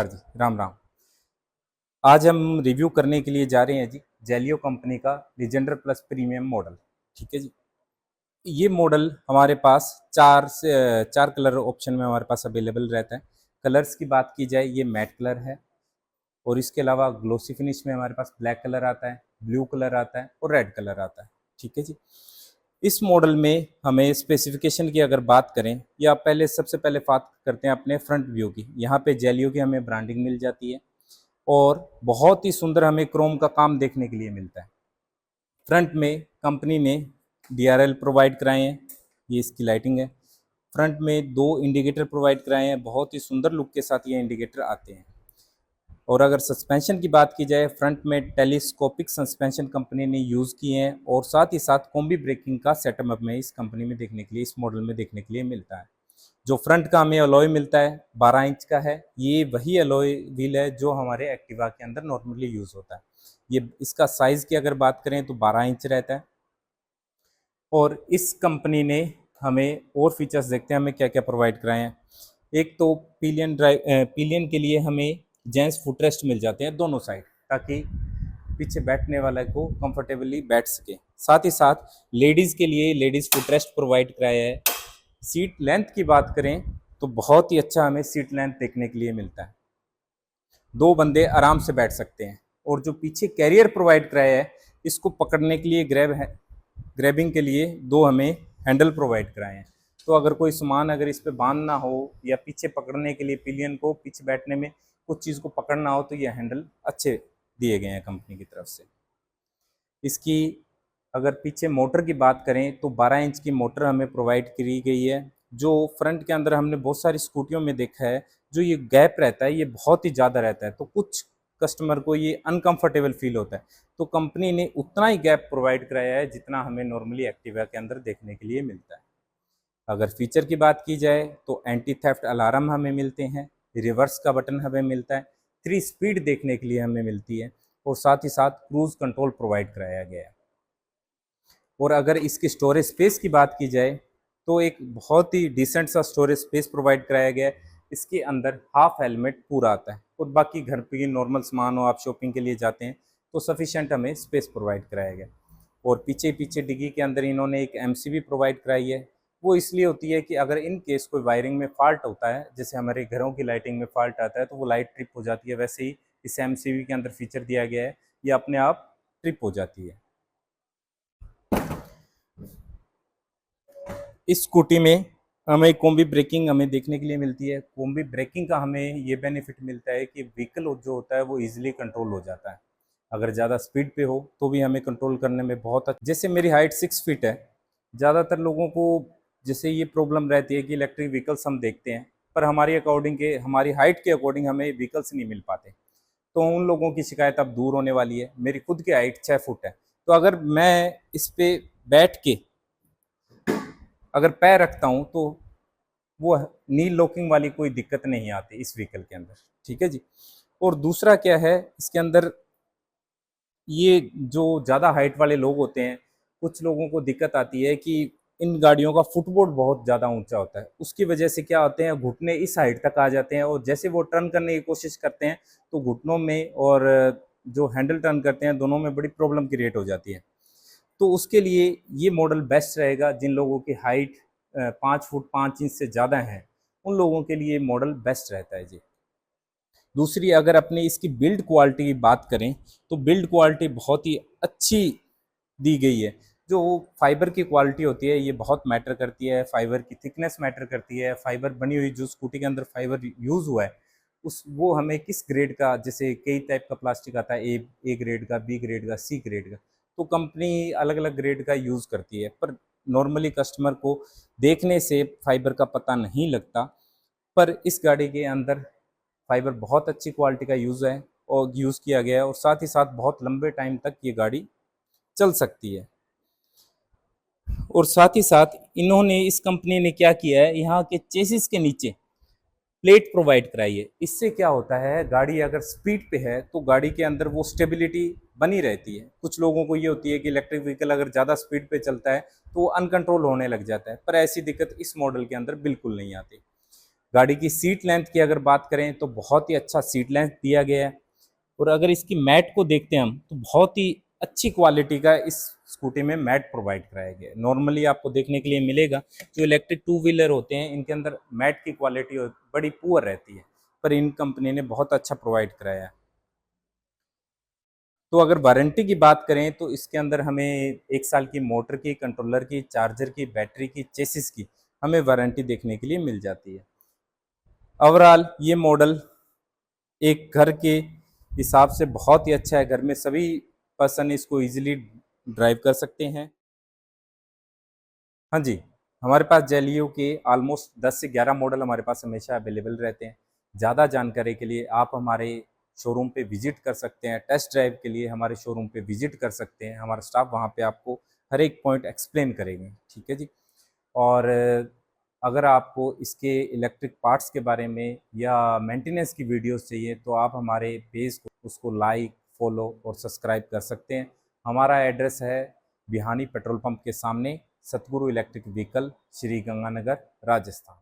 नमस्कार जी, राम राम। आज हम रिव्यू करने के लिए जा रहे हैं जी जेलियो कंपनी का लीजेंडर प्लस प्रीमियम मॉडल। ठीक है जी। ये मॉडल हमारे पास चार कलर ऑप्शन में हमारे पास अवेलेबल रहता है। कलर्स की बात की जाए, ये मैट कलर है और इसके अलावा ग्लोसी फिनिश में हमारे पास ब्लैक कलर आता है, ब्लू कलर आता है और रेड कलर आता है। ठीक है जी। इस मॉडल में हमें स्पेसिफिकेशन की अगर बात करें, या पहले सबसे पहले बात करते हैं अपने फ्रंट व्यू की। यहाँ पे जेलियो की हमें ब्रांडिंग मिल जाती है और बहुत ही सुंदर हमें क्रोम का काम देखने के लिए मिलता है। फ्रंट में कंपनी ने DRL प्रोवाइड कराए हैं, ये इसकी लाइटिंग है। फ्रंट में दो इंडिकेटर प्रोवाइड कराए हैं, बहुत ही सुंदर लुक के साथ ये इंडिकेटर आते हैं। और अगर सस्पेंशन की बात की जाए, फ्रंट में टेलीस्कोपिक सस्पेंशन कंपनी ने यूज़ किए हैं और साथ ही साथ कॉम्बी ब्रेकिंग का सेटअप हमें इस कंपनी में देखने के लिए, इस मॉडल में देखने के लिए मिलता है। जो फ्रंट का हमें अलॉय मिलता है 12 इंच का है। ये वही अलॉय व्हील है जो हमारे एक्टिवा के अंदर नॉर्मली यूज़ होता है। ये इसका साइज़ की अगर बात करें तो 12 इंच रहता है। और इस कंपनी ने हमें और फीचर्स देखते हैं हमें क्या क्या प्रोवाइड कराए हैं। एक तो पिलियन के लिए हमें जेंट्स फुटरेस्ट मिल जाते हैं दोनों साइड, ताकि पीछे बैठने वाला को कंफर्टेबली बैठ सके। साथ ही साथ लेडीज़ के लिए लेडीज़ फुटरेस्ट प्रोवाइड कराया है। सीट लेंथ की बात करें तो बहुत ही अच्छा हमें सीट लेंथ देखने के लिए मिलता है, दो बंदे आराम से बैठ सकते हैं। और जो पीछे कैरियर प्रोवाइड कराया है, इसको पकड़ने के लिए ग्रैबिंग के लिए दो हमें हैंडल प्रोवाइड कराए हैं। तो अगर कोई सामान अगर इस पे बांधना हो या पीछे पकड़ने के लिए पिलियन को पीछे बैठने में कुछ चीज़ को पकड़ना हो, तो ये हैंडल अच्छे दिए गए हैं कंपनी की तरफ से। इसकी अगर पीछे मोटर की बात करें तो 12 इंच की मोटर हमें प्रोवाइड करी गई है। जो फ्रंट के अंदर हमने बहुत सारी स्कूटियों में देखा है, जो ये गैप रहता है ये बहुत ही ज़्यादा रहता है, तो कुछ कस्टमर को ये अनकंफर्टेबल फील होता है। तो कंपनी ने उतना ही गैप प्रोवाइड कराया है जितना हमें नॉर्मली एक्टिवा के अंदर देखने के लिए मिलता है। अगर फीचर की बात की जाए तो एंटी थेफ्ट अलार्म हमें मिलते हैं, रिवर्स का बटन हमें मिलता है, 3 स्पीड देखने के लिए हमें मिलती है और साथ ही साथ क्रूज कंट्रोल प्रोवाइड कराया गया है। और अगर इसकी स्टोरेज स्पेस की बात की जाए तो एक बहुत ही डिसेंट सा स्टोरेज स्पेस प्रोवाइड कराया गया है। इसके अंदर हाफ हेलमेट पूरा आता है और बाकी घर पे नॉर्मल सामान हो, आप शॉपिंग के लिए जाते हैं तो सफिशेंट हमें स्पेस प्रोवाइड कराया गया। और पीछे पीछे डिग्गी के अंदर इन्होंने एक MCB प्रोवाइड कराई है। वो इसलिए होती है कि अगर इन केस कोई वायरिंग में फॉल्ट होता है, जैसे हमारे घरों की लाइटिंग में फॉल्ट आता है तो वो लाइट ट्रिप हो जाती है, वैसे ही इस MCB के अंदर फीचर दिया गया है, ये अपने आप ट्रिप हो जाती है। इस स्कूटी में हमें कॉम्बी ब्रेकिंग हमें देखने के लिए मिलती है। कॉम्बी ब्रेकिंग का हमें ये बेनिफिट मिलता है कि व्हीकल जो होता है वो इजीली कंट्रोल हो जाता है। अगर ज़्यादा स्पीड पे हो तो भी हमें कंट्रोल करने में बहुत अच्छा। जैसे मेरी हाइट 6 फीट है, ज़्यादातर लोगों को जैसे ये प्रॉब्लम रहती है कि इलेक्ट्रिक व्हीकल्स हम देखते हैं पर हमारी हाइट के अकॉर्डिंग हमें व्हीकल्स नहीं मिल पाते। तो उन लोगों की शिकायत अब दूर होने वाली है। मेरी खुद की हाइट 6 फुट है, तो अगर मैं इस पे बैठ के अगर पैर रखता हूँ तो वो नी लॉकिंग वाली कोई दिक्कत नहीं आती इस व्हीकल के अंदर। ठीक है जी। और दूसरा क्या है, इसके अंदर ये जो ज़्यादा हाइट वाले लोग होते हैं, कुछ लोगों को दिक्कत आती है कि इन गाड़ियों का फुटबोर्ड बहुत ज़्यादा ऊंचा होता है। उसकी वजह से क्या होते हैं, घुटने इस हाइट तक आ जाते हैं और जैसे वो टर्न करने की कोशिश करते हैं तो घुटनों में और जो हैंडल टर्न करते हैं दोनों में बड़ी प्रॉब्लम क्रिएट हो जाती है। तो उसके लिए ये मॉडल बेस्ट रहेगा। जिन लोगों की हाइट 5 फुट 5 इंच से ज़्यादा है, उन लोगों के लिए मॉडल बेस्ट रहता है जी। दूसरी अगर अपनी इसकी बिल्ड क्वालिटी की बात करें तो बिल्ड क्वालिटी बहुत ही अच्छी दी गई है। जो फाइबर की क्वालिटी होती है ये बहुत मैटर करती है, फाइबर की थिकनेस मैटर करती है। फाइबर बनी हुई जो स्कूटी के अंदर फाइबर यूज़ हुआ है उस वो हमें किस ग्रेड का, जैसे कई टाइप का प्लास्टिक आता है, ए ग्रेड का, बी ग्रेड का, सी ग्रेड का, तो कंपनी अलग अलग ग्रेड का यूज़ करती है। पर नॉर्मली कस्टमर को देखने से फाइबर का पता नहीं लगता। पर इस गाड़ी के अंदर फाइबर बहुत अच्छी क्वालिटी का यूज़ किया गया है और साथ ही साथ बहुत लंबे टाइम तक ये गाड़ी चल सकती है। और साथ ही साथ इन्होंने इस कंपनी ने क्या किया है, यहाँ के चेसिस के नीचे प्लेट प्रोवाइड कराई है। इससे क्या होता है, गाड़ी अगर स्पीड पे है तो गाड़ी के अंदर वो स्टेबिलिटी बनी रहती है। कुछ लोगों को ये होती है कि इलेक्ट्रिक व्हीकल अगर ज़्यादा स्पीड पे चलता है तो वो अनकंट्रोल होने लग जाता है, पर ऐसी दिक्कत इस मॉडल के अंदर बिल्कुल नहीं आती। गाड़ी की सीट लेंथ की अगर बात करें तो बहुत ही अच्छा सीट लेंथ दिया गया है। और अगर इसकी मैट को देखते हैं हम तो बहुत ही अच्छी क्वालिटी का इस स्कूटी में मैट प्रोवाइड कराया गया है। नॉर्मली आपको देखने के लिए मिलेगा जो इलेक्ट्रिक टू व्हीलर होते हैं इनके अंदर मैट की क्वालिटी बड़ी पुअर रहती है, पर इन कंपनी ने बहुत अच्छा प्रोवाइड कराया है। तो अगर वारंटी की बात करें तो इसके अंदर हमें 1 साल की मोटर की, कंट्रोलर की, चार्जर की, बैटरी की, चेसिस की हमें वारंटी देखने के लिए मिल जाती है। ओवरऑल ये मॉडल एक घर के हिसाब से बहुत ही अच्छा है। घर में सभी पर्सन इसको इजीली ड्राइव कर सकते हैं। हाँ जी, हमारे पास जेलियो के ऑलमोस्ट 10 से 11 मॉडल हमारे पास हमेशा अवेलेबल रहते हैं। ज़्यादा जानकारी के लिए आप हमारे शोरूम पे विजिट कर सकते हैं। टेस्ट ड्राइव के लिए हमारे शोरूम पे विजिट कर सकते हैं। हमारा स्टाफ वहाँ पे आपको हर एक पॉइंट एक्सप्लेन करेंगे, ठीक है जी। और अगर आपको इसके इलेक्ट्रिक पार्ट्स के बारे में या मेंटेनेंस की वीडियोस चाहिए तो आप हमारे पेज को उसको लाइक, फॉलो और सब्सक्राइब कर सकते हैं। हमारा एड्रेस है बिहानी पेट्रोल पंप के सामने, सतगुरु इलेक्ट्रिक व्हीकल, श्री गंगानगर, राजस्थान।